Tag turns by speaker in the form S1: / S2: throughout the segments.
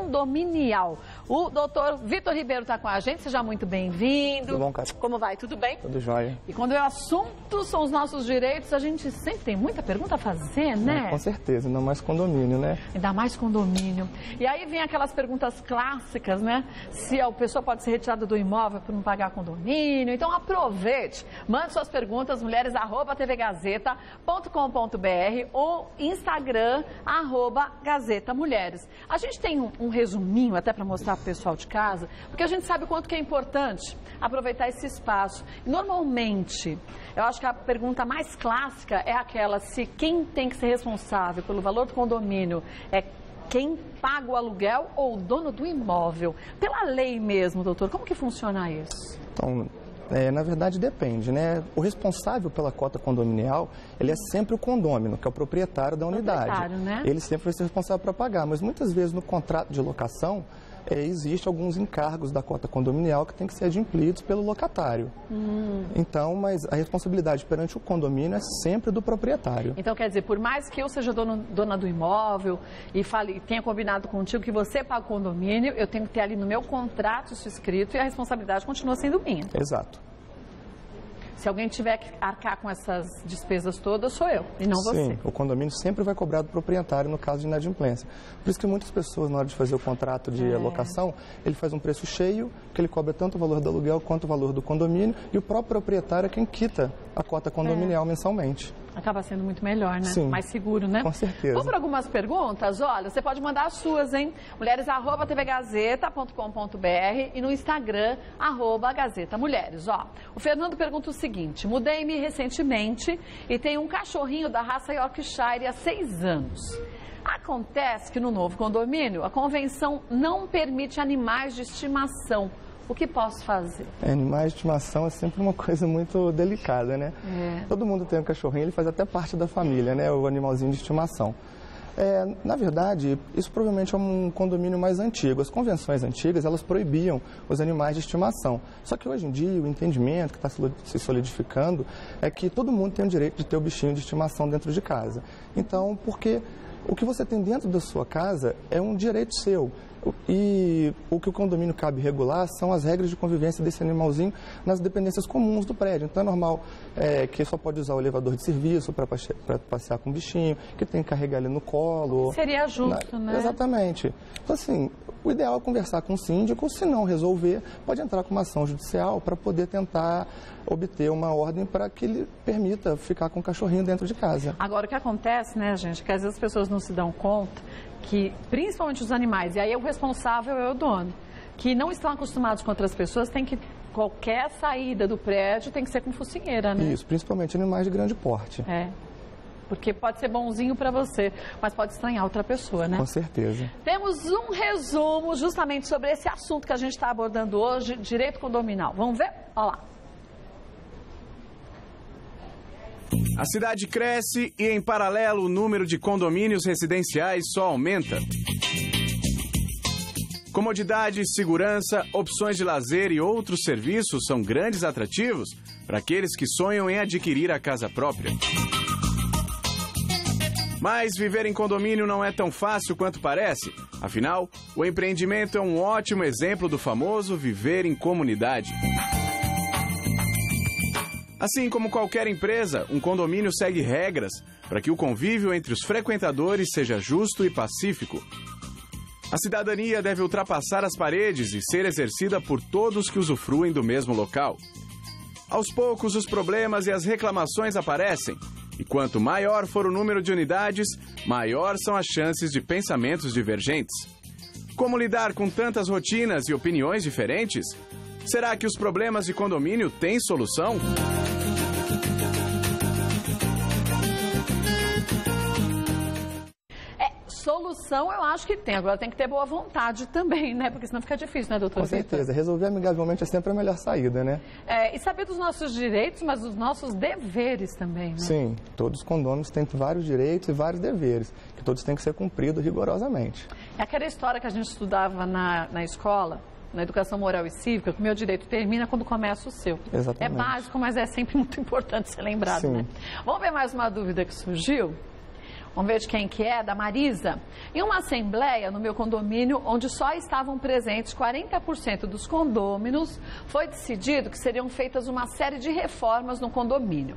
S1: condominial. O doutor Vitor Ribeiro está com a gente, seja muito bem-vindo.
S2: Tudo bom, cara?
S1: Como vai? Tudo bem?
S2: Tudo jóia.
S1: E quando o assunto são os nossos direitos, a gente sempre tem muita pergunta a fazer, né?
S2: Com certeza, ainda mais condomínio, né?
S1: Ainda mais condomínio. E aí vem aquelas perguntas clássicas, né? Se a pessoa pode ser retirada do imóvel por não pagar condomínio. Então aproveite, mande suas perguntas, mulheres@tvgazeta.com.br ou Instagram, @GazetaMulheres. A gente tem um resuminho até para mostrar para o pessoal de casa, porque a gente sabe o quanto que é importante aproveitar esse espaço. Normalmente, eu acho que a pergunta mais clássica é aquela se quem tem que ser responsável pelo valor do condomínio é quem paga o aluguel ou o dono do imóvel. Pela lei mesmo, doutor, como que funciona isso?
S2: Então, na verdade depende, né? O responsável pela cota condominial, ele é sempre o condômino, que é o proprietário da unidade.
S1: Né?
S2: Ele sempre vai ser responsável para pagar, mas muitas vezes no contrato de locação, existe alguns encargos da cota condominial que tem que ser adimplidos pelo locatário. Então, mas a responsabilidade perante o condomínio é sempre do proprietário.
S1: Então, quer dizer, por mais que eu seja dona do imóvel e tenha combinado contigo que você paga o condomínio, eu tenho que ter ali no meu contrato isso escrito e a responsabilidade continua sendo minha.
S2: Exato.
S1: Se alguém tiver que arcar com essas despesas todas, sou eu e não você.
S2: Sim, o condomínio sempre vai cobrar do proprietário no caso de inadimplência. Por isso que muitas pessoas, na hora de fazer o contrato de locação, ele faz um preço cheio, que ele cobra tanto o valor do aluguel quanto o valor do condomínio, e o próprio proprietário é quem quita a cota condominial mensalmente.
S1: Acaba sendo muito melhor, né?
S2: Sim,
S1: mais seguro, né?
S2: Com certeza.
S1: Vamos para algumas perguntas? Olha, você pode mandar as suas, hein? mulheres@tvgazeta.com.br e no Instagram, @GazetaMulheres. Ó, o Fernando pergunta o seguinte: mudei-me recentemente e tenho um cachorrinho da raça Yorkshire há 6 anos. Acontece que no novo condomínio, a convenção não permite animais de estimação. O que posso fazer?
S2: Animais de estimação é sempre uma coisa muito delicada, né? Todo mundo tem um cachorrinho, ele faz até parte da família, né? O animalzinho de estimação. Na verdade, isso provavelmente é um condomínio mais antigo. As convenções antigas, elas proibiam os animais de estimação. Só que hoje em dia, o entendimento que está se solidificando é que todo mundo tem o direito de ter o bichinho de estimação dentro de casa. Então, porque o que você tem dentro da sua casa é um direito seu. E o que o condomínio cabe regular são as regras de convivência desse animalzinho nas dependências comuns do prédio. Então é normal que só pode usar o elevador de serviço para passear com o bichinho, que tem que carregar ele no colo.
S1: Seria justo, né?
S2: Exatamente. Então, assim, o ideal é conversar com o síndico, se não resolver, pode entrar com uma ação judicial para poder tentar obter uma ordem para que ele permita ficar com o cachorrinho dentro de casa.
S1: Agora, o que acontece, né, gente, que às vezes as pessoas não se dão conta que, principalmente os animais, e aí o responsável é o dono, que não estão acostumados com outras pessoas, tem que, qualquer saída do prédio tem que ser com focinheira, né?
S2: Isso, principalmente animais de grande porte.
S1: Porque pode ser bonzinho para você, mas pode estranhar outra pessoa, né?
S2: Com certeza.
S1: Temos um resumo justamente sobre esse assunto que a gente está abordando hoje, direito condominial. Vamos ver? Olha lá.
S3: A cidade cresce e, em paralelo, o número de condomínios residenciais só aumenta. Comodidade, segurança, opções de lazer e outros serviços são grandes atrativos para aqueles que sonham em adquirir a casa própria. Mas viver em condomínio não é tão fácil quanto parece. Afinal, o empreendimento é um ótimo exemplo do famoso viver em comunidade. Assim como qualquer empresa, um condomínio segue regras para que o convívio entre os frequentadores seja justo e pacífico. A cidadania deve ultrapassar as paredes e ser exercida por todos que usufruem do mesmo local. Aos poucos, os problemas e as reclamações aparecem, e quanto maior for o número de unidades, maior são as chances de pensamentos divergentes. Como lidar com tantas rotinas e opiniões diferentes? Será que os problemas de condomínio têm solução?
S1: Solução eu acho que tem, agora tem que ter boa vontade também, né? Porque senão fica difícil, né, doutor?
S2: Com certeza, resolver amigavelmente é sempre a melhor saída, né?
S1: E saber dos nossos direitos, mas dos nossos deveres também, né?
S2: Sim, todos os condôminos têm vários direitos e vários deveres, que todos têm que ser cumpridos rigorosamente.
S1: É aquela história que a gente estudava na escola, na educação moral e cívica, que o meu direito termina quando começa o seu.
S2: Exatamente.
S1: É básico, mas é sempre muito importante ser lembrado,
S2: Sim.
S1: né? Vamos ver mais uma dúvida que surgiu? Vamos ver de quem que é, da Marisa. Em uma assembleia no meu condomínio, onde só estavam presentes 40% dos condôminos, foi decidido que seriam feitas uma série de reformas no condomínio.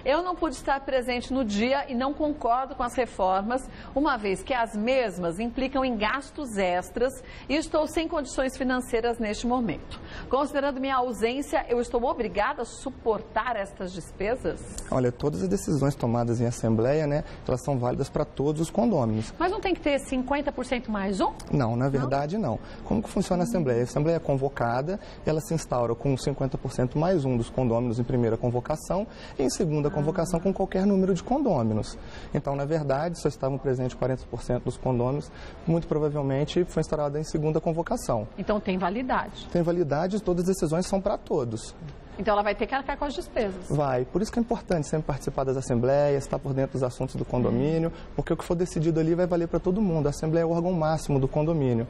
S1: Eu não pude estar presente no dia e não concordo com as reformas, uma vez que as mesmas implicam em gastos extras e estou sem condições financeiras neste momento. Considerando minha ausência, eu estou obrigada a suportar estas despesas?
S2: Olha, todas as decisões tomadas em assembleia, né, elas são válidas para todos os condôminos.
S1: Mas não tem que ter 50% mais um?
S2: Não, na verdade não. Como que funciona a assembleia? A assembleia é convocada, ela se instaura com 50% mais um dos condôminos em primeira convocação e em segunda convocação com qualquer número de condôminos. Então, na verdade, só estavam presentes 40% dos condôminos, muito provavelmente foi instaurada em segunda convocação.
S1: Então tem validade.
S2: Tem validade, todas as decisões são para todos.
S1: Então ela vai ter que arcar com as despesas.
S2: Vai. Por isso que é importante sempre participar das assembleias, estar por dentro dos assuntos do condomínio, porque o que for decidido ali vai valer para todo mundo. A assembleia é o órgão máximo do condomínio.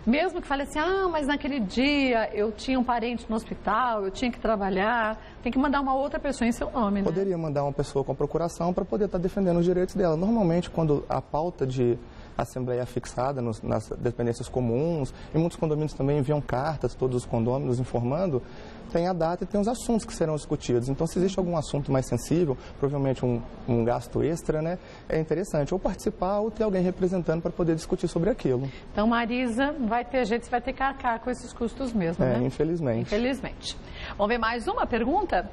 S1: Mesmo que fale assim, mas naquele dia eu tinha um parente no hospital, eu tinha que trabalhar, tem que mandar uma outra pessoa em seu nome, né?
S2: Poderia mandar uma pessoa com procuração para poder estar defendendo os direitos dela. Normalmente, quando a pauta de assembleia é fixada nas dependências comuns, e muitos condomínios também enviam cartas, todos os condôminos informando, tem a data e tem os assuntos que serão discutidos. Então, se existe algum assunto mais sensível, provavelmente um gasto extra, né, é interessante ou participar ou ter alguém representando para poder discutir sobre aquilo.
S1: Então, Marisa, não vai ter jeito, você vai ter que arcar com esses custos mesmo, né?
S2: Infelizmente.
S1: Infelizmente. Vamos ver mais uma pergunta?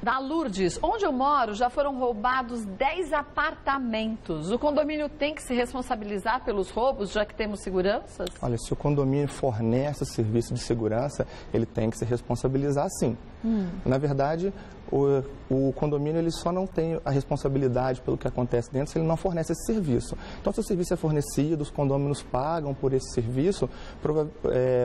S1: Da Lourdes, onde eu moro já foram roubados 10 apartamentos. O condomínio tem que se responsabilizar pelos roubos, já que temos seguranças?
S2: Olha, se o condomínio fornece serviço de segurança, ele tem que se responsabilizar sim. Na verdade, o condomínio ele só não tem a responsabilidade pelo que acontece dentro se ele não fornece esse serviço. Então, se o serviço é fornecido, os condôminos pagam por esse serviço,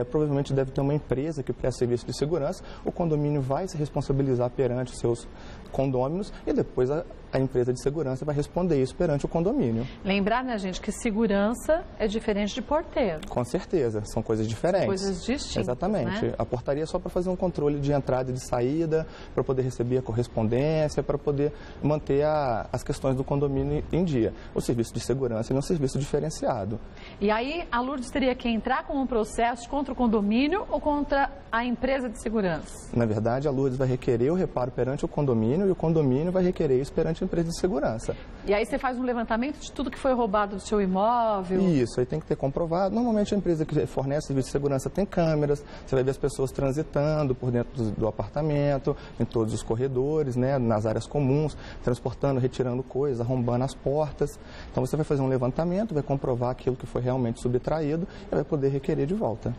S2: provavelmente deve ter uma empresa que presta serviço de segurança, o condomínio vai se responsabilizar perante os seus condôminos e depois a empresa de segurança vai responder isso perante o condomínio.
S1: Lembrar, né, gente, que segurança é diferente de porteiro.
S2: Com certeza, são coisas diferentes.
S1: São coisas distintas.
S2: Exatamente.
S1: Né?
S2: A portaria é só para fazer um controle de entrada e de saída, para poder receber a correspondência, para poder manter as questões do condomínio em dia. O serviço de segurança é um serviço diferenciado.
S1: E aí, a Lourdes teria que entrar com um processo contra o condomínio ou contra a empresa de segurança?
S2: Na verdade, a Lourdes vai requerer o reparo perante o condomínio e o condomínio vai requerer isso perante a empresa de segurança.
S1: E aí você faz um levantamento de tudo que foi roubado do seu imóvel?
S2: Isso, aí tem que ter comprovado. Normalmente a empresa que fornece serviço de segurança tem câmeras, você vai ver as pessoas transitando por dentro do apartamento, em todos os corredores, né, nas áreas comuns, transportando, retirando coisas, arrombando as portas. Então você vai fazer um levantamento, vai comprovar aquilo que foi realmente subtraído e vai poder requerer de volta.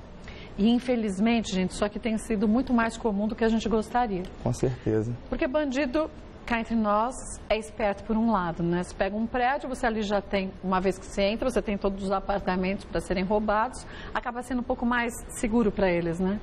S1: E infelizmente, gente, isso aqui tem sido muito mais comum do que a gente gostaria.
S2: Com certeza.
S1: Porque bandido, cá entre nós, é esperto por um lado, né? Você pega um prédio, você ali já tem, uma vez que você entra, você tem todos os apartamentos para serem roubados, acaba sendo um pouco mais seguro para eles, né?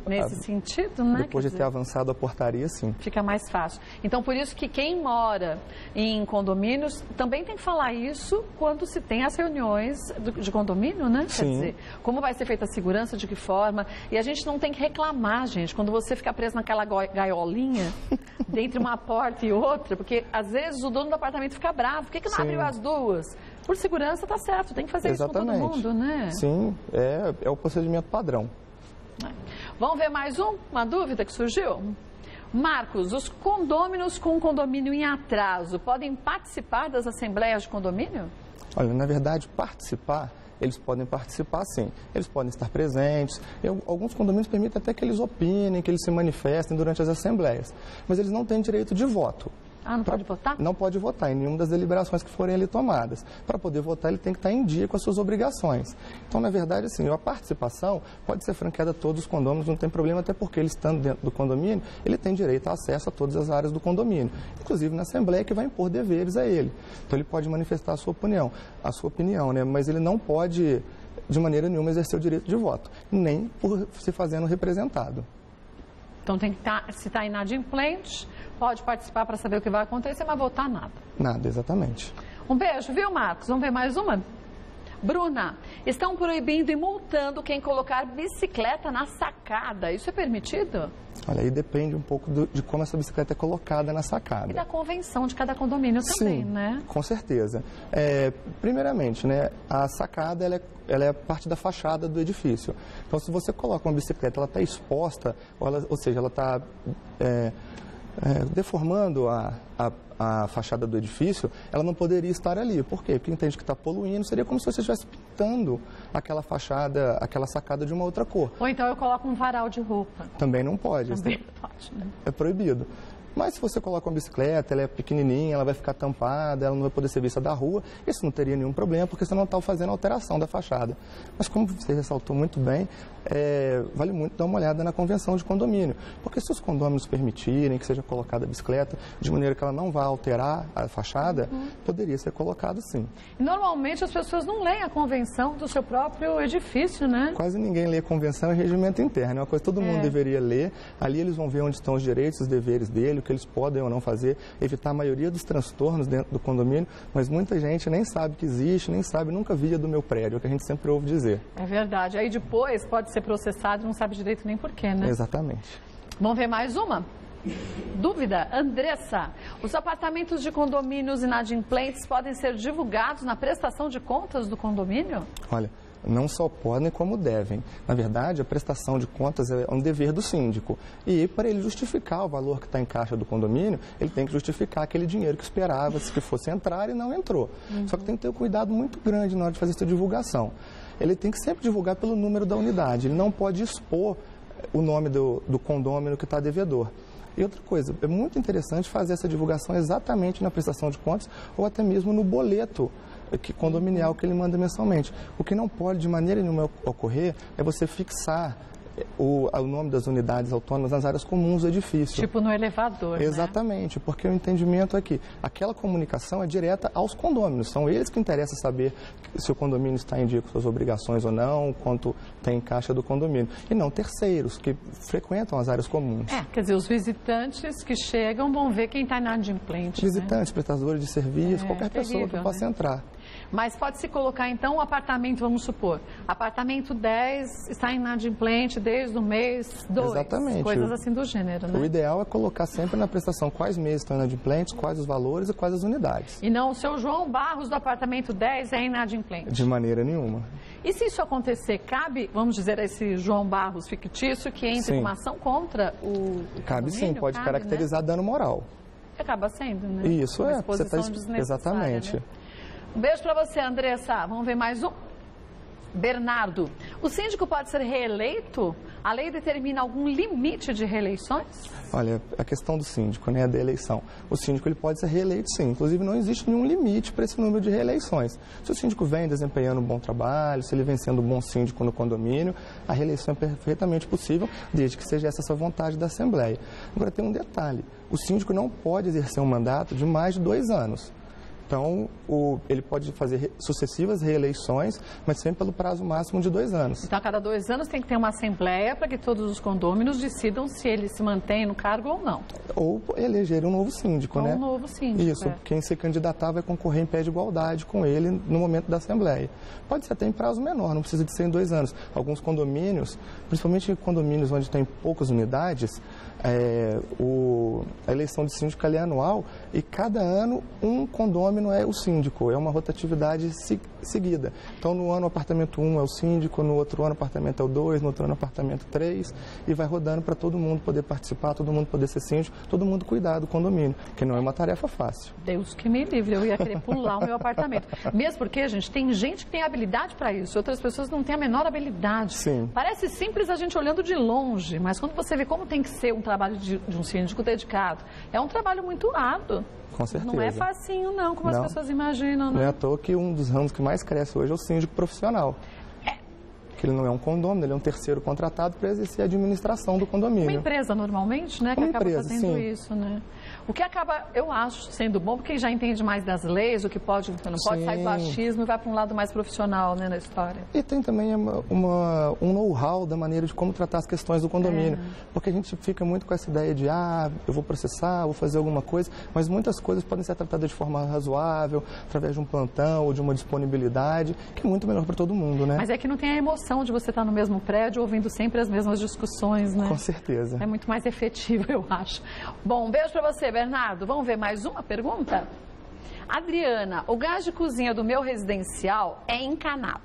S1: Nesse sentido, né?
S2: Depois de ter avançado a portaria, sim.
S1: Fica mais fácil. Então, por isso que quem mora em condomínios também tem que falar isso quando se tem as reuniões de condomínio, né?
S2: Sim.
S1: Quer dizer, como vai ser feita a segurança, de que forma. E a gente não tem que reclamar, gente, quando você fica preso naquela gaiolinha, dentre uma porta e outra, porque às vezes o dono do apartamento fica bravo. Por que não abriu as duas? Por segurança, tá certo. Tem que fazer
S2: Exatamente.
S1: Isso com todo mundo, né?
S2: Sim, é o procedimento padrão.
S1: Vamos ver mais uma dúvida que surgiu? Marcos, os condôminos com condomínio em atraso podem participar das assembleias de condomínio?
S2: Olha, na verdade, eles podem participar sim. Eles podem estar presentes. Alguns condomínios permitem até que eles opinem, que eles se manifestem durante as assembleias. Mas eles não têm direito de voto.
S1: Não pode votar?
S2: Não pode votar em nenhuma das deliberações que forem ali tomadas. Para poder votar, ele tem que estar em dia com as suas obrigações. Então, na verdade, assim, a participação pode ser franqueada a todos os condôminos, não tem problema, até porque ele estando dentro do condomínio, ele tem direito a acesso a todas as áreas do condomínio, inclusive na assembleia que vai impor deveres a ele. Então, ele pode manifestar a sua opinião, né? Mas ele não pode, de maneira nenhuma, exercer o direito de voto, nem por se fazendo representado.
S1: Então, tem que se está inadimplente, pode participar para saber o que vai acontecer, mas votar nada.
S2: Nada, exatamente.
S1: Um beijo, viu, Marcos? Vamos ver mais uma? Bruna, estão proibindo e multando quem colocar bicicleta na sacada. Isso é permitido?
S2: Olha, aí depende um pouco de como essa bicicleta é colocada na sacada.
S1: E da convenção de cada condomínio também,
S2: Sim,
S1: né?
S2: Com certeza. Primeiramente, né, a sacada ela é parte da fachada do edifício. Então, se você coloca uma bicicleta, ela está exposta, ou seja, ela está deformando a fachada do edifício, ela não poderia estar ali. Por quê? Porque entende que está poluindo, seria como se você estivesse pintando aquela fachada, aquela sacada de uma outra cor.
S1: Ou então eu coloco um varal de roupa.
S2: Também não pode.
S1: Também pode, né?
S2: É proibido. Mas se você coloca uma bicicleta, ela é pequenininha, ela vai ficar tampada, ela não vai poder ser vista da rua, isso não teria nenhum problema, porque você não está fazendo alteração da fachada. Mas como você ressaltou muito bem, vale muito dar uma olhada na convenção de condomínio. Porque se os condôminos permitirem que seja colocada a bicicleta, de maneira que ela não vá alterar a fachada, poderia ser colocado sim.
S1: Normalmente as pessoas não leem a convenção do seu próprio edifício, né?
S2: Quase ninguém lê a convenção e regimento interno. É uma coisa que todo mundo deveria ler. Ali eles vão ver onde estão os direitos e os deveres dele, o que eles podem ou não fazer, evitar a maioria dos transtornos dentro do condomínio, mas muita gente nem sabe que existe, nem sabe, nunca via do meu prédio, é o que a gente sempre ouve dizer.
S1: É verdade. Aí depois pode ser processado e não sabe direito nem porquê, né?
S2: Exatamente.
S1: Vamos ver mais uma? Dúvida, Andressa. Os apartamentos de condomínios inadimplentes podem ser divulgados na prestação de contas do condomínio?
S2: Olha, não só podem, como devem. Na verdade, a prestação de contas é um dever do síndico. E para ele justificar o valor que está em caixa do condomínio, ele tem que justificar aquele dinheiro que esperava-se que fosse entrar e não entrou. Só que tem que ter um cuidado muito grande na hora de fazer essa divulgação. Ele tem que sempre divulgar pelo número da unidade. Ele não pode expor o nome do condômino que está devedor. E outra coisa, é muito interessante fazer essa divulgação exatamente na prestação de contas ou até mesmo no boleto condominial que ele manda mensalmente. O que não pode de maneira nenhuma ocorrer é você fixar o nome das unidades autônomas nas áreas comuns do edifício.
S1: Tipo no elevador,
S2: Exatamente, porque o entendimento é que aquela comunicação é direta aos condôminos. São eles que interessam saber se o condomínio está em dia com suas obrigações ou não, quanto tem em caixa do condomínio. E não terceiros que frequentam as áreas comuns.
S1: Quer dizer, os visitantes que chegam vão ver quem está inadimplente.
S2: Visitantes, prestadores de serviço, qualquer pessoa que possa entrar.
S1: Mas pode-se colocar, então, um apartamento, vamos supor, apartamento 10 está inadimplente desde o mês 2.
S2: Exatamente.
S1: Coisas assim do gênero, né?
S2: O ideal é colocar sempre na prestação quais meses estão inadimplentes, quais os valores e quais as unidades.
S1: E não o seu João Barros do apartamento 10 é inadimplente.
S2: De maneira nenhuma.
S1: E se isso acontecer, cabe, vamos dizer, a esse João Barros fictício que entre com uma ação contra o
S2: Cabe sim, pode caracterizar dano moral.
S1: Acaba sendo, né?
S2: Isso
S1: uma
S2: é, você está exatamente.
S1: Né? Um beijo para você, Andressa. Vamos ver mais um? Bernardo, o síndico pode ser reeleito? A lei determina algum limite de reeleições?
S2: Olha, a questão do síndico, né, da eleição. O síndico ele pode ser reeleito sim, inclusive não existe nenhum limite para esse número de reeleições. Se o síndico vem desempenhando um bom trabalho, se ele vem sendo um bom síndico no condomínio, a reeleição é perfeitamente possível, desde que seja essa vontade da Assembleia. Agora tem um detalhe, o síndico não pode exercer um mandato de mais de 2 anos. Então, ele pode fazer sucessivas reeleições, mas sempre pelo prazo máximo de 2 anos.
S1: Então, a cada 2 anos tem que ter uma assembleia para que todos os condôminos decidam se ele se mantém no cargo ou não.
S2: Ou eleger um novo síndico, né?
S1: Um novo síndico.
S2: Isso, quem se candidatar vai concorrer em pé de igualdade com ele no momento da assembleia. Pode ser até em prazo menor, não precisa de ser em 2 anos. Alguns condomínios, principalmente condomínios onde tem poucas unidades, a eleição de síndico é anual e cada ano um condômino é o síndico, é uma rotatividade seguida. Então, no ano o apartamento 1 é o síndico, no outro ano o apartamento é o 2, no outro ano o apartamento 3 e vai rodando para todo mundo poder participar, todo mundo poder ser síndico, todo mundo cuidar do condomínio, que não é uma tarefa fácil.
S1: Deus que me livre, eu ia querer pular o meu apartamento. Mesmo porque, gente, tem gente que tem habilidade para isso, outras pessoas não têm a menor habilidade.
S2: Sim.
S1: Parece simples a gente olhando de longe, mas quando você vê como tem que ser um trabalho de um síndico dedicado, é um trabalho muito árduo.
S2: Com certeza.
S1: Não é facinho, não, como as pessoas imaginam.
S2: Não é à toa que um dos ramos que mais cresce hoje é o síndico profissional. que ele não é um condômino, ele é um terceiro contratado para exercer a administração do condomínio.
S1: Uma empresa, normalmente, né, que
S2: Uma
S1: acaba
S2: empresa,
S1: fazendo
S2: sim.
S1: isso, né? O que acaba, eu acho, sendo bom, porque quem já entende mais das leis, o que pode e o que não pode,
S2: Sim.
S1: sai do achismo e vai para um lado mais profissional, né, na história.
S2: E tem também um know-how da maneira de como tratar as questões do condomínio. Porque a gente fica muito com essa ideia de, eu vou processar, vou fazer alguma coisa, mas muitas coisas podem ser tratadas de forma razoável, através de um plantão ou de uma disponibilidade, que é muito melhor para todo mundo, né?
S1: Mas é que não tem a emoção de você estar no mesmo prédio ouvindo sempre as mesmas discussões, né?
S2: Com certeza.
S1: É muito mais efetivo, eu acho. Bom, um beijo para você, Bernardo. Vamos ver mais uma pergunta? Adriana, o gás de cozinha do meu residencial é encanado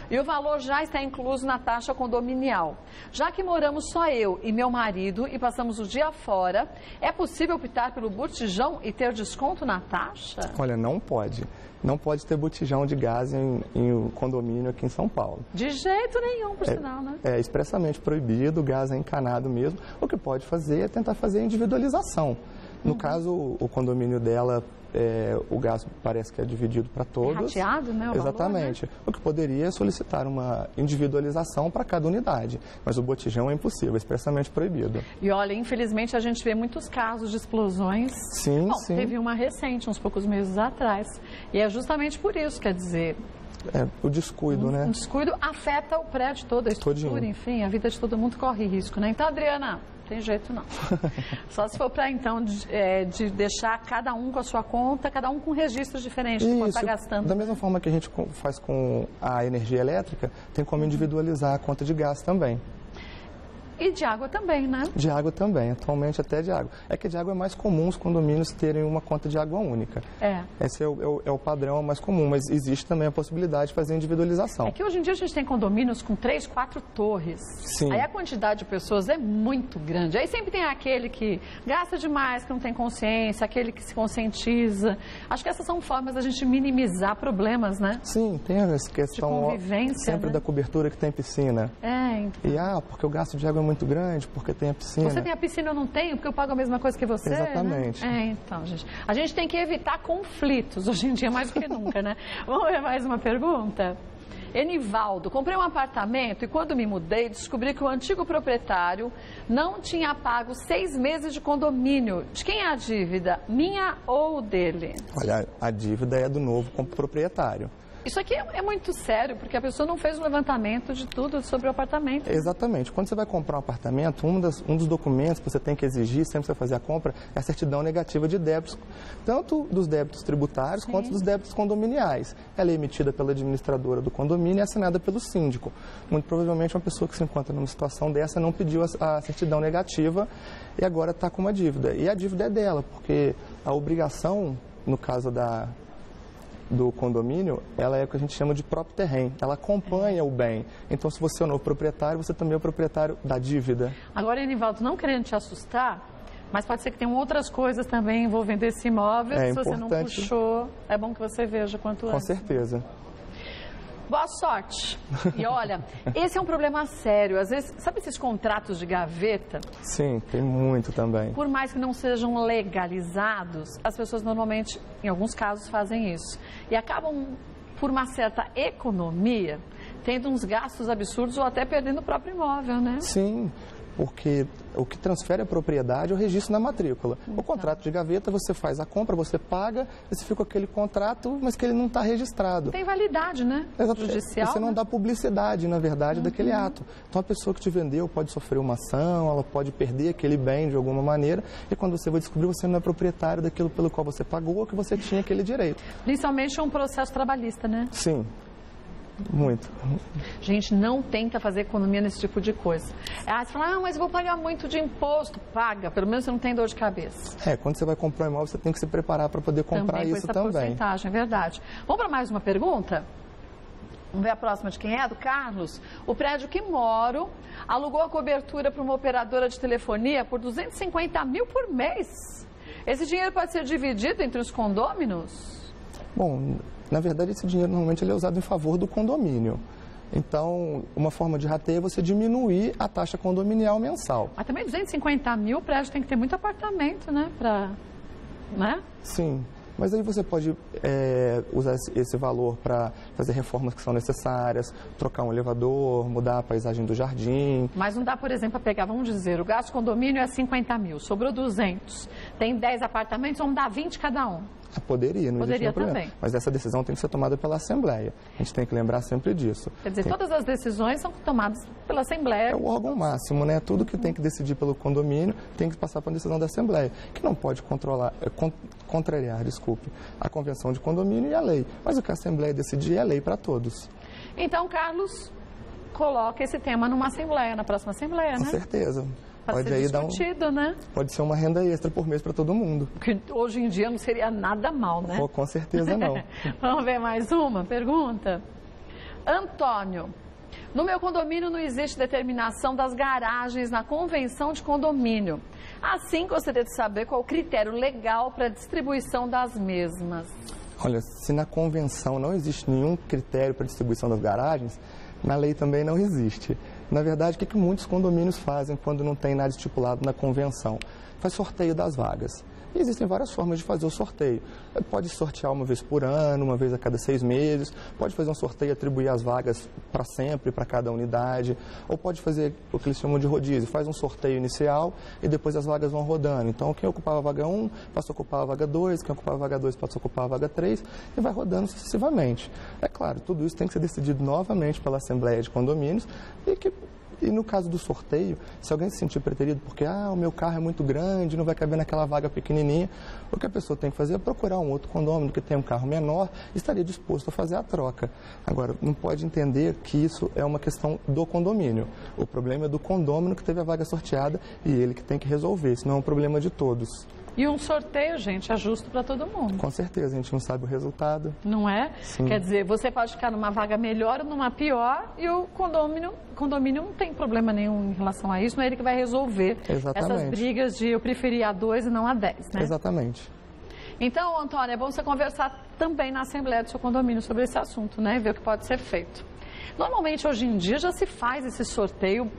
S1: e o valor já está incluso na taxa condominial. Já que moramos só eu e meu marido e passamos o dia fora, é possível optar pelo botijão e ter desconto na taxa?
S2: Olha, não pode. Não pode ter botijão de gás em condomínio aqui em São Paulo.
S1: De jeito nenhum, por sinal, né?
S2: É expressamente proibido, o gás é encanado mesmo. O que pode fazer é tentar fazer a individualização. No caso, o condomínio dela, o gás parece que é dividido para todos.
S1: É rateado, né?
S2: Exatamente.
S1: Valor, né?
S2: O que poderia é solicitar uma individualização para cada unidade. Mas o botijão é impossível, é expressamente proibido.
S1: E olha, infelizmente a gente vê muitos casos de explosões.
S2: Sim,
S1: Bom,
S2: sim.
S1: teve uma recente, uns poucos meses atrás. E é justamente por isso, quer dizer,
S2: O descuido, né?
S1: um descuido afeta o prédio todo, a estrutura,
S2: Todinho.
S1: enfim, a vida de todo mundo corre risco, né? Então, Adriana, tem jeito não. Só se for para, então, de deixar cada um com a sua conta, cada um com registros diferentes, que pode estar gastando.
S2: Da mesma forma que a gente faz com a energia elétrica, tem como individualizar a conta de gás também.
S1: E de água também, né?
S2: De água também, atualmente até de água. É que de água é mais comum os condomínios terem uma conta de água única. Esse é o padrão mais comum, mas existe também a possibilidade de fazer individualização.
S1: É que hoje em dia a gente tem condomínios com 3, 4 torres.
S2: Sim.
S1: Aí a quantidade de pessoas é muito grande. Aí sempre tem aquele que gasta demais, que não tem consciência, aquele que se conscientiza. Acho que essas são formas da gente minimizar problemas, né?
S2: Sim, tem essa questão
S1: de convivência,
S2: sempre
S1: né?
S2: da cobertura que tem piscina.
S1: Então.
S2: E porque o gasto de água é muito grande, porque tem a piscina.
S1: Você tem a piscina, eu não tenho, porque eu pago a mesma coisa que você.
S2: Exatamente.
S1: Né? Então, gente. A gente tem que evitar conflitos, hoje em dia mais do que nunca, né? Vamos ver mais uma pergunta? Enivaldo, comprei um apartamento e quando me mudei, descobri que o antigo proprietário não tinha pago 6 meses de condomínio. De quem é a dívida? Minha ou dele?
S2: Olha, a dívida é do novo proprietário.
S1: Isso aqui é muito sério, porque a pessoa não fez um levantamento de tudo sobre o apartamento.
S2: Exatamente. Quando você vai comprar um apartamento, um dos documentos que você tem que exigir sempre que você fazer a compra é a certidão negativa de débitos, tanto dos débitos tributários quanto dos débitos condominiais. Ela é emitida pela administradora do condomínio e assinada pelo síndico. Muito provavelmente uma pessoa que se encontra numa situação dessa não pediu a certidão negativa e agora está com uma dívida. E a dívida é dela, porque a obrigação, no caso do condomínio, ela é o que a gente chama de próprio terreno. Ela acompanha o bem. Então, se você é o novo proprietário, você também é o proprietário da dívida.
S1: Agora, Enivaldo, não querendo te assustar, mas pode ser que tenham outras coisas também envolvendo esse imóvel. Se você não puxou, é bom que você veja quanto antes.
S2: Com certeza.
S1: Boa sorte. E olha, esse é um problema sério. Às vezes, sabe esses contratos de gaveta?
S2: Sim, tem muito também.
S1: Por mais que não sejam legalizados, as pessoas normalmente, em alguns casos, fazem isso. E acabam, por uma certa economia, tendo uns gastos absurdos ou até perdendo o próprio imóvel, né?
S2: Sim, porque o que transfere a propriedade é o registro na matrícula. O contrato de gaveta, você faz a compra, você paga, você fica com aquele contrato, mas que ele não está registrado.
S1: Tem validade, né? Judicial.
S2: Você não dá publicidade, na verdade, daquele ato. Então, a pessoa que te vendeu pode sofrer uma ação, ela pode perder aquele bem de alguma maneira, e quando você vai descobrir, você não é proprietário daquilo pelo qual você pagou ou que você tinha aquele direito.
S1: Principalmente um processo trabalhista, né?
S2: Sim. Muito.
S1: Gente, não tenta fazer economia nesse tipo de coisa. Você fala, mas eu vou pagar muito de imposto. Paga, pelo menos você não tem dor de cabeça.
S2: Quando você vai comprar um imóvel, você tem que se preparar para poder comprar
S1: também
S2: isso
S1: com essa porcentagem, é verdade. Vamos para mais uma pergunta? Vamos ver a próxima de quem é? Do Carlos. O prédio que moro alugou a cobertura para uma operadora de telefonia por 250 mil por mês. Esse dinheiro pode ser dividido entre os condôminos?
S2: Bom, na verdade, esse dinheiro normalmente ele é usado em favor do condomínio. Então, uma forma de rateio é você diminuir a taxa condominial mensal.
S1: Mas também 250 mil, o prédio tem que ter muito apartamento, né? Né?
S2: Sim. Mas aí você pode usar esse valor para fazer reformas que são necessárias, trocar um elevador, mudar a paisagem do jardim.
S1: Mas não dá, por exemplo, para pegar, vamos dizer, o gasto de condomínio é 50 mil, sobrou 200, tem 10 apartamentos, vamos dar 20 cada um.
S2: Poderia, não existe nenhum problema.
S1: Também.
S2: Mas essa decisão tem que ser tomada pela Assembleia. A gente tem que lembrar sempre disso.
S1: Quer dizer, todas as decisões são tomadas pela Assembleia.
S2: É o órgão máximo, né? Tudo que tem que decidir pelo condomínio tem que passar para a decisão da Assembleia, que não pode contrariar, a Convenção de Condomínio e a lei. Mas o que a Assembleia decidir é lei para todos.
S1: Então, Carlos, coloca esse tema numa Assembleia, na próxima Assembleia, né?
S2: Com certeza.
S1: Pode ser discutido, né?
S2: Pode ser uma renda extra por mês para todo mundo.
S1: Que hoje em dia não seria nada mal, né?
S2: Com certeza não.
S1: Vamos ver mais uma pergunta? Antônio, no meu condomínio não existe determinação das garagens na convenção de condomínio. Assim, gostaria de saber qual o critério legal para a distribuição das mesmas.
S2: Olha, se na convenção não existe nenhum critério para a distribuição das garagens, na lei também não existe. Na verdade, o que muitos condomínios fazem quando não tem nada estipulado na convenção? Faz sorteio das vagas. E existem várias formas de fazer o sorteio. Pode sortear uma vez por ano, uma vez a cada 6 meses, pode fazer um sorteio e atribuir as vagas para sempre, para cada unidade, ou pode fazer o que eles chamam de rodízio, faz um sorteio inicial e depois as vagas vão rodando. Então, quem ocupava a vaga 1 passa a ocupar a vaga 2, quem ocupava a vaga 2 passa a ocupar a vaga 3 e vai rodando sucessivamente. É claro, tudo isso tem que ser decidido novamente pela Assembleia de Condomínios e no caso do sorteio, se alguém se sentir preterido porque o meu carro é muito grande, não vai caber naquela vaga pequenininha, o que a pessoa tem que fazer é procurar um outro condomínio que tem um carro menor e estaria disposto a fazer a troca. Agora, não pode entender que isso é uma questão do condomínio. O problema é do condômino que teve a vaga sorteada e ele que tem que resolver, isso não é um problema de todos.
S1: E um sorteio, gente, é justo para todo mundo.
S2: Com certeza, a gente não sabe o resultado.
S1: Não é?
S2: Sim.
S1: Quer dizer, você pode ficar numa vaga melhor ou numa pior e o condomínio não tem problema nenhum em relação a isso, não é ele que vai resolver essas brigas de eu preferir a 2 e não a 10, né?
S2: Exatamente.
S1: Então, Antônio, é bom você conversar também na Assembleia do seu condomínio sobre esse assunto, né? Ver o que pode ser feito. Normalmente, hoje em dia, já se faz esse sorteio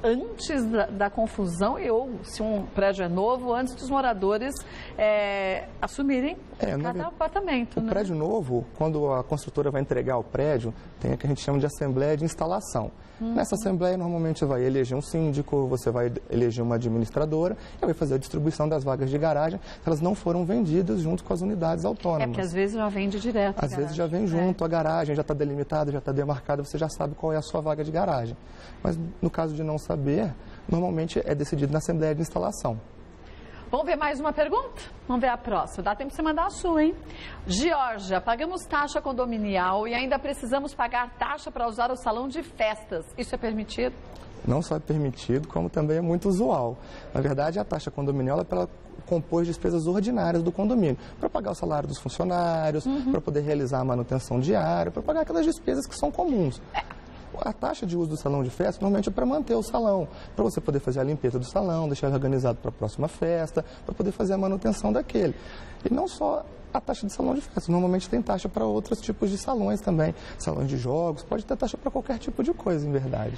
S1: antes da confusão ou se um prédio é novo, antes dos moradores assumirem cada apartamento.
S2: O prédio novo, quando a construtora vai entregar o prédio, tem o que a gente chama de assembleia de instalação. Nessa assembleia, normalmente você vai eleger um síndico, você vai eleger uma administradora e vai fazer a distribuição das vagas de garagem se elas não foram vendidas junto com as unidades autônomas.
S1: É porque às vezes já vende direto.
S2: Às vezes já vem junto, a garagem já está delimitada, já está demarcada, você já sabe qual é a sua vaga de garagem. Mas no caso de não saber, normalmente é decidido na assembleia de instalação.
S1: Vamos ver mais uma pergunta? Vamos ver a próxima. Dá tempo de você mandar a sua, hein? Georgia, pagamos taxa condominial e ainda precisamos pagar taxa para usar o salão de festas. Isso é permitido?
S2: Não só é permitido, como também é muito usual. Na verdade, a taxa condominial é para compor despesas ordinárias do condomínio, para pagar o salário dos funcionários, para poder realizar a manutenção diária, para pagar aquelas despesas que são comuns. A taxa de uso do salão de festa normalmente é para manter o salão, para você poder fazer a limpeza do salão, deixar ele organizado para a próxima festa, para poder fazer a manutenção daquele. E não só a taxa de salão de festa, normalmente tem taxa para outros tipos de salões também, salões de jogos, pode ter taxa para qualquer tipo de coisa, em verdade.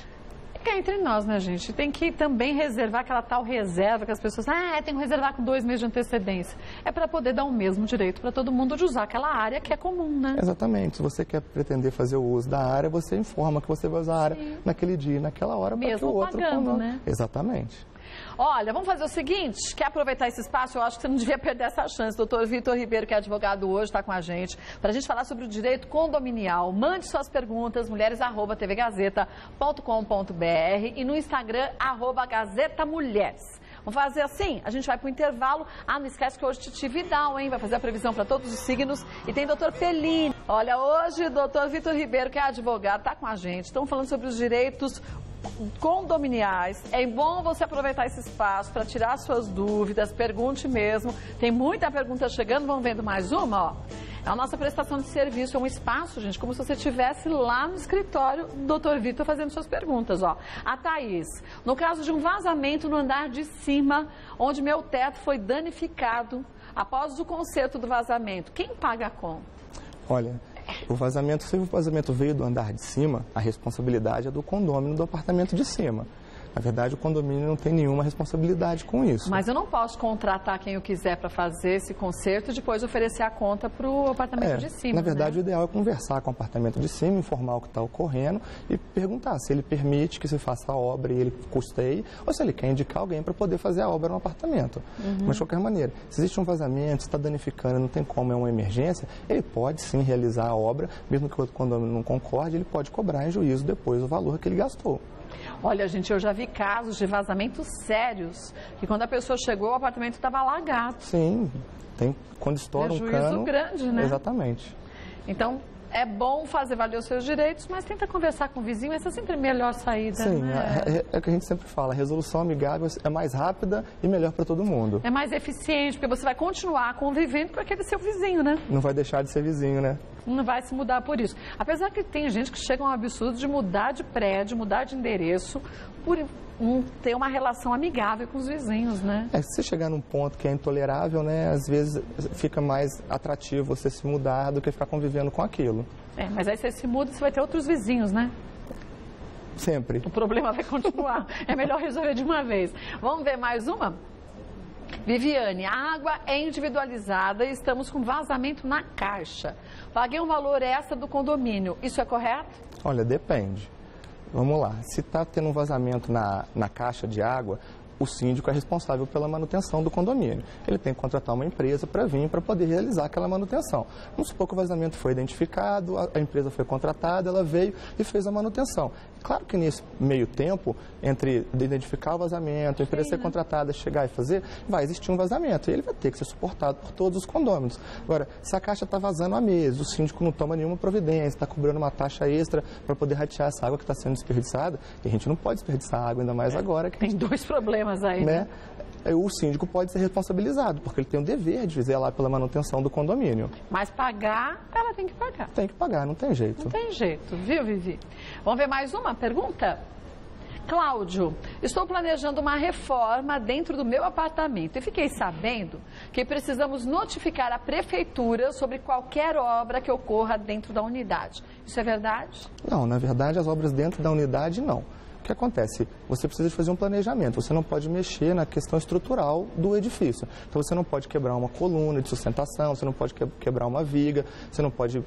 S1: É entre nós, né, gente? Tem que também reservar aquela tal reserva que as pessoas... tem que reservar com 2 meses de antecedência. É para poder dar o mesmo direito para todo mundo de usar aquela área que é comum, né?
S2: Exatamente. Se você quer pretender fazer o uso da área, você informa que você vai usar a área naquele dia, naquela hora, para que o outro...
S1: Mesmo pagando, né?
S2: Exatamente.
S1: Olha, vamos fazer o seguinte, quer aproveitar esse espaço? Eu acho que você não devia perder essa chance. Doutor Vitor Ribeiro, que é advogado hoje, está com a gente, para a gente falar sobre o direito condominial. Mande suas perguntas, mulheres@tvgazeta.com.br e no Instagram, @GazetaMulheres. Vamos fazer assim? A gente vai para o intervalo. Não esquece que hoje Titi Vidal, hein? Vai fazer a previsão para todos os signos. E tem doutor Fellini. Olha, hoje, doutor Vitor Ribeiro, que é advogado, está com a gente. Estamos falando sobre os direitos condominiais. É bom você aproveitar esse espaço para tirar suas dúvidas, pergunte mesmo. Tem muita pergunta chegando, vamos vendo mais uma, ó. A nossa prestação de serviço é um espaço, gente, como se você estivesse lá no escritório do Dr. Vitor fazendo suas perguntas, ó. A Thaís, no caso de um vazamento no andar de cima, onde meu teto foi danificado, após o conserto do vazamento, quem paga a conta?
S2: Olha, se o vazamento veio do andar de cima, a responsabilidade é do condômino do apartamento de cima. Na verdade, o condomínio não tem nenhuma responsabilidade com isso.
S1: Mas eu não posso contratar quem eu quiser para fazer esse conserto e depois oferecer a conta para o apartamento de cima.
S2: Na verdade,
S1: né?
S2: o ideal é conversar com o apartamento de cima, informar o que está ocorrendo e perguntar se ele permite que se faça a obra e ele custeie, ou se ele quer indicar alguém para poder fazer a obra no apartamento. Mas, de qualquer maneira, se existe um vazamento, se está danificando, não tem como, é uma emergência, ele pode sim realizar a obra, mesmo que o outro condomínio não concorde, ele pode cobrar em juízo depois o valor que ele gastou.
S1: Olha, gente, eu já vi casos de vazamentos sérios, que quando a pessoa chegou, o apartamento estava alagado.
S2: Sim, quando estoura um cano...
S1: Prejuízo grande, né?
S2: Exatamente.
S1: Então, é bom fazer valer os seus direitos, mas tenta conversar com o vizinho, essa é sempre a melhor saída,
S2: Sim,
S1: né?
S2: é o que a gente sempre fala, a resolução amigável é mais rápida e melhor para todo mundo.
S1: É mais eficiente, porque você vai continuar convivendo com aquele seu vizinho, né?
S2: Não vai deixar de ser vizinho, né?
S1: Não vai se mudar por isso. Apesar que tem gente que chega a um absurdo de mudar de prédio, mudar de endereço, por ter uma relação amigável com os vizinhos, né?
S2: Se você chegar num ponto que é intolerável, né, às vezes fica mais atrativo você se mudar do que ficar convivendo com aquilo.
S1: Mas aí você se muda, você vai ter outros vizinhos, né?
S2: Sempre.
S1: O problema vai continuar. É melhor resolver de uma vez. Vamos ver mais uma? Viviane, a água é individualizada e estamos com vazamento na caixa. Paguei um valor extra do condomínio. Isso é correto?
S2: Olha, depende. Vamos lá. Se está tendo um vazamento na caixa de água, o síndico é responsável pela manutenção do condomínio. Ele tem que contratar uma empresa para vir para poder realizar aquela manutenção. Vamos supor que o vazamento foi identificado, a empresa foi contratada, ela veio e fez a manutenção. Claro que nesse meio tempo, entre identificar o vazamento, a empresa ser contratada, chegar e fazer, vai existir um vazamento e ele vai ter que ser suportado por todos os condôminos. Agora, se a caixa está vazando há meses, o síndico não toma nenhuma providência, está cobrando uma taxa extra para poder ratear essa água que está sendo desperdiçada, e a gente não pode desperdiçar água, ainda mais agora. Que
S1: tem dois problemas aí, né?
S2: O síndico pode ser responsabilizado, porque ele tem o dever de zelar pela manutenção do condomínio.
S1: Mas pagar, ela tem que pagar.
S2: Tem que pagar, não tem jeito.
S1: Não tem jeito, viu, Vivi? Vamos ver mais uma pergunta? Cláudio, estou planejando uma reforma dentro do meu apartamento e fiquei sabendo que precisamos notificar a prefeitura sobre qualquer obra que ocorra dentro da unidade. Isso é verdade?
S2: Não, na verdade as obras dentro da unidade não. O que acontece? Você precisa de fazer um planejamento, você não pode mexer na questão estrutural do edifício. Então você não pode quebrar uma coluna de sustentação, você não pode quebrar uma viga, você não pode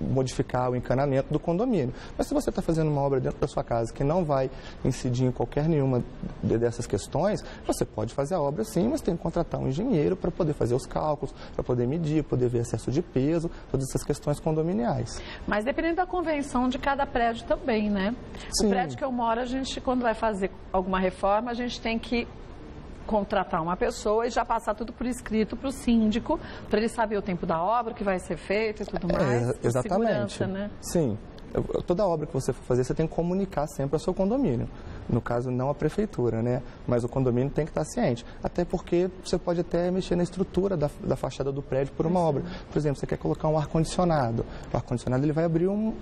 S2: modificar o encanamento do condomínio. Mas se você está fazendo uma obra dentro da sua casa que não vai incidir em qualquer nenhuma dessas questões, você pode fazer a obra sim, mas tem que contratar um engenheiro para poder fazer os cálculos, para poder medir, poder ver excesso de peso, todas essas questões condominiais.
S1: Mas dependendo da convenção de cada prédio também, né?
S2: Sim.
S1: O prédio que eu moro, a gente, quando vai fazer alguma reforma, a gente tem que contratar uma pessoa e já passar tudo por escrito para o síndico, para ele saber o tempo da obra, o que vai ser feito e tudo mais.
S2: Exatamente.
S1: Segurança, né?
S2: Sim. Toda obra que você for fazer, você tem que comunicar sempre ao seu condomínio. No caso, não a prefeitura, né? Mas o condomínio tem que estar ciente. Até porque você pode até mexer na estrutura da fachada do prédio por uma obra. Por exemplo, você quer colocar um ar-condicionado. O ar-condicionado ele vai abrir um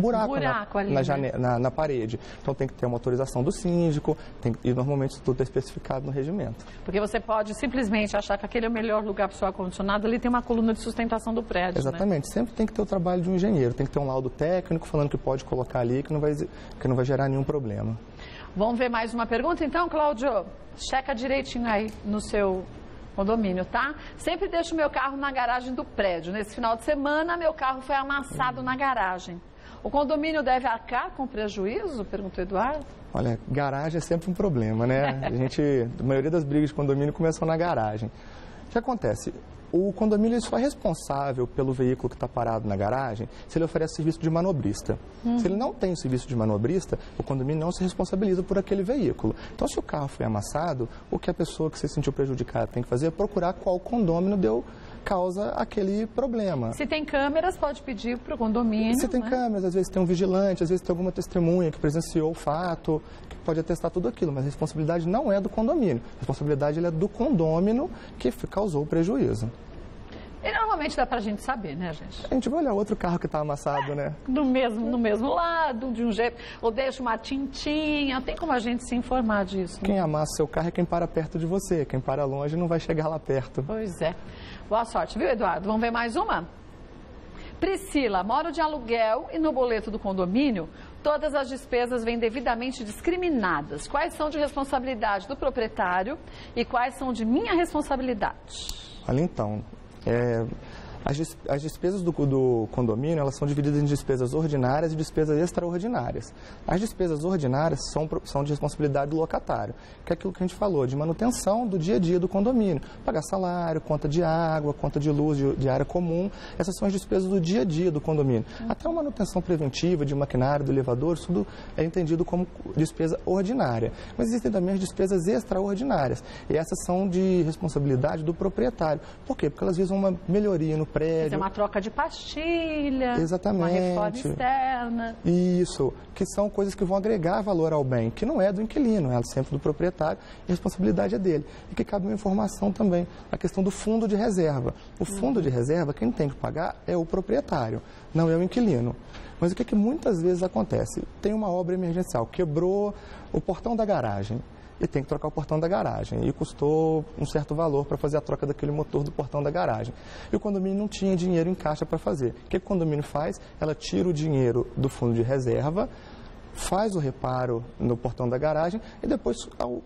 S2: buraco
S1: ali,
S2: na parede. Então tem que ter uma autorização do síndico e normalmente isso tudo é especificado no regimento.
S1: Porque você pode simplesmente achar que aquele é o melhor lugar para o seu ar-condicionado, ali tem uma coluna de sustentação do prédio.
S2: Exatamente.
S1: Né?
S2: Sempre tem que ter o trabalho de um engenheiro. Tem que ter um laudo técnico falando que pode colocar ali, que não vai gerar nenhum problema.
S1: Vamos ver mais uma pergunta então, Cláudio? Checa direitinho aí no seu condomínio, tá? Sempre deixo meu carro na garagem do prédio. Nesse final de semana, meu carro foi amassado na garagem. O condomínio deve arcar com prejuízo? Perguntou Eduardo.
S2: Olha, garagem é sempre um problema, né? A maioria das brigas de condomínio começam na garagem. O que acontece? O condomínio só é responsável pelo veículo que está parado na garagem se ele oferece serviço de manobrista. Se ele não tem o serviço de manobrista, o condomínio não se responsabiliza por aquele veículo. Então, se o carro foi amassado, o que a pessoa que se sentiu prejudicada tem que fazer é procurar qual condomínio deu causa aquele problema.
S1: Se tem câmeras, pode pedir para o condomínio.
S2: Se tem câmeras, às vezes tem um vigilante, às vezes tem alguma testemunha que presenciou o fato, que pode atestar tudo aquilo, mas a responsabilidade não é do condomínio. A responsabilidade é do condômino que causou o prejuízo.
S1: E normalmente dá pra gente saber, né, gente?
S2: A gente vai olhar outro carro que tá amassado, né?
S1: No mesmo lado, de um jeito, ou deixa uma tintinha, tem como a gente se informar disso.
S2: Quem amassa seu carro é quem para perto de você, quem para longe não vai chegar lá perto.
S1: Pois é. Boa sorte, viu, Eduardo? Vamos ver mais uma? Priscila, moro de aluguel e no boleto do condomínio todas as despesas vêm devidamente discriminadas. Quais são de responsabilidade do proprietário e quais são de minha responsabilidade?
S2: Olha, então, as despesas do condomínio, elas são divididas em despesas ordinárias e despesas extraordinárias. As despesas ordinárias são de responsabilidade do locatário, que é aquilo que a gente falou, de manutenção do dia a dia do condomínio. Pagar salário, conta de água, conta de luz, de área comum, essas são as despesas do dia a dia do condomínio. Até a manutenção preventiva de maquinário, do elevador, isso tudo é entendido como despesa ordinária. Mas existem também as despesas extraordinárias, e essas são de responsabilidade do proprietário. Por quê? Porque elas visam uma melhoria no prédio.
S1: Fazer uma troca de pastilha,
S2: exatamente,
S1: uma reforma externa.
S2: Isso, que são coisas que vão agregar valor ao bem, que não é do inquilino, é sempre do proprietário e a responsabilidade é dele. E que cabe uma informação também, a questão do fundo de reserva. O fundo de reserva, quem tem que pagar é o proprietário, não é o inquilino. Mas o que muitas vezes acontece? Tem uma obra emergencial, quebrou o portão da garagem. E tem que trocar o portão da garagem. E custou um certo valor para fazer a troca daquele motor do portão da garagem. E o condomínio não tinha dinheiro em caixa para fazer. O que o condomínio faz? Ela tira o dinheiro do fundo de reserva, faz o reparo no portão da garagem e depois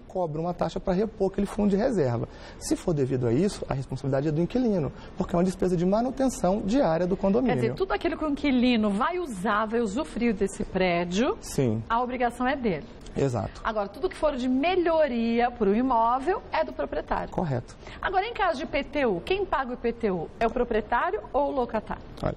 S2: cobra uma taxa para repor aquele fundo de reserva. Se for devido a isso, a responsabilidade é do inquilino, porque é uma despesa de manutenção diária do condomínio.
S1: Quer dizer, tudo aquilo que o inquilino vai usar, vai usufruir desse prédio,
S2: sim,
S1: a obrigação é dele.
S2: Exato.
S1: Agora, tudo que for de melhoria para o imóvel é do proprietário.
S2: Correto.
S1: Agora, em caso de IPTU, quem paga o IPTU? É o proprietário ou o locatário?
S2: Olha,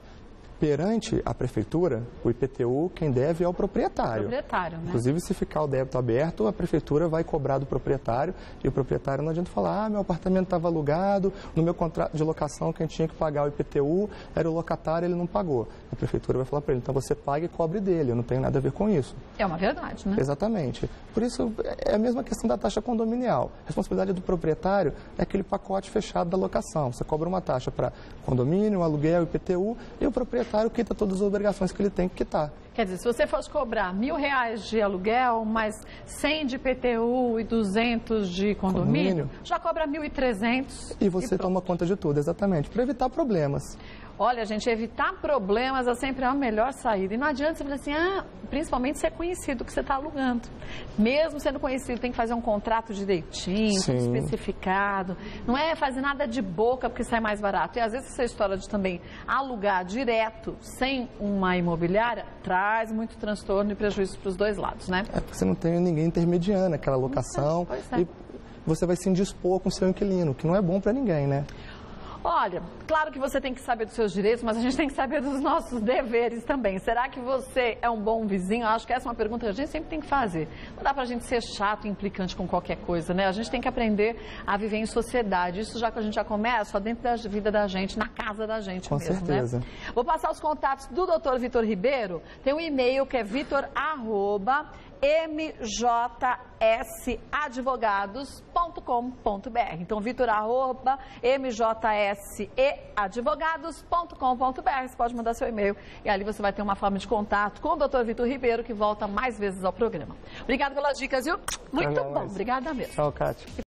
S2: perante a prefeitura, o IPTU, quem deve é o proprietário.
S1: Proprietário, né?
S2: Inclusive, se ficar o débito aberto, a prefeitura vai cobrar do proprietário e o proprietário não adianta falar, meu apartamento estava alugado, no meu contrato de locação quem tinha que pagar o IPTU era o locatário, ele não pagou. A prefeitura vai falar para ele, então você paga e cobre dele, eu não tenho nada a ver com isso.
S1: É uma verdade, né?
S2: Exatamente. Por isso, é a mesma questão da taxa condominial. A responsabilidade do proprietário é aquele pacote fechado da locação. Você cobra uma taxa para condomínio, aluguel, IPTU e o proprietário quita todas as obrigações que ele tem que quitar.
S1: Quer dizer, se você fosse cobrar R$1.000 de aluguel, mais 100 de IPTU e 200 de condomínio, já cobra 1.300.
S2: E você toma conta de tudo, exatamente, para evitar problemas.
S1: Olha, gente, evitar problemas é sempre a melhor saída. E não adianta você falar assim, principalmente se é conhecido que você está alugando. Mesmo sendo conhecido, tem que fazer um contrato direitinho, tudo especificado. Não é fazer nada de boca porque sai mais barato. E às vezes essa história de também alugar direto, sem uma imobiliária, traz muito transtorno e prejuízo para os dois lados, né?
S2: É porque você não tem ninguém intermediando aquela locação e você vai se indispor com o seu inquilino, que não é bom para ninguém, né?
S1: Olha, claro que você tem que saber dos seus direitos, mas a gente tem que saber dos nossos deveres também. Será que você é um bom vizinho? Eu acho que essa é uma pergunta que a gente sempre tem que fazer. Não dá pra gente ser chato e implicante com qualquer coisa, né? A gente tem que aprender a viver em sociedade. Isso já que a gente já começa dentro da vida da gente, na casa da gente mesmo,
S2: certeza,
S1: né? Vou passar os contatos do Dr. Vitor Ribeiro. Tem um e-mail que é vitor@mjsadvogados.com.br. Então, vitor@mjsadvogados.com.br. Você pode mandar seu e-mail e ali você vai ter uma forma de contato com o Dr. Vitor Ribeiro, que volta mais vezes ao programa. Obrigada pelas dicas, viu? Muito bom. Obrigada mesmo.
S2: Tchau, Kátia.